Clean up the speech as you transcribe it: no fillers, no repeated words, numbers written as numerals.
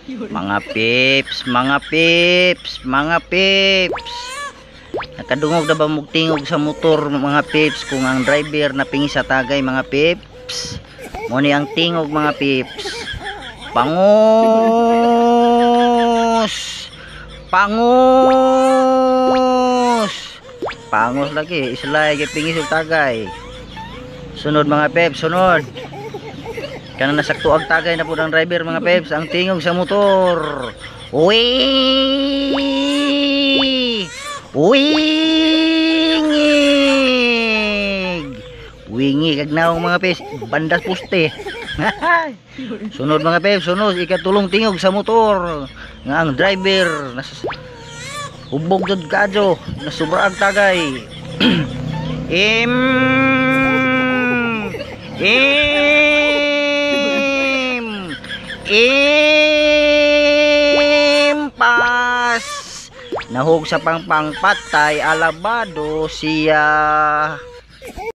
Mga pips, mga pips, mga pips. Nakadungog na ba mugtingog sa motor mga pips kung ang driver napingi sa tagay mga pips. Mo ni ang tingog mga pips. Pangos. Pangos. Pangos lagi, islay kay pingi sa tagay. Sunod mga pips, sunod. Kanang nasakto ang tagay na po ng driver mga peps, ang tingog sa motor. Uwi! Wingig! Wingig kagnaong mga peps, bandas puste. Sunod mga peps, sunod ikatulong tingog sa motor. Nga ang driver hubog jud kadyo, nasubra ang tagay. Impas nahog sa pangpang patay alabado siya.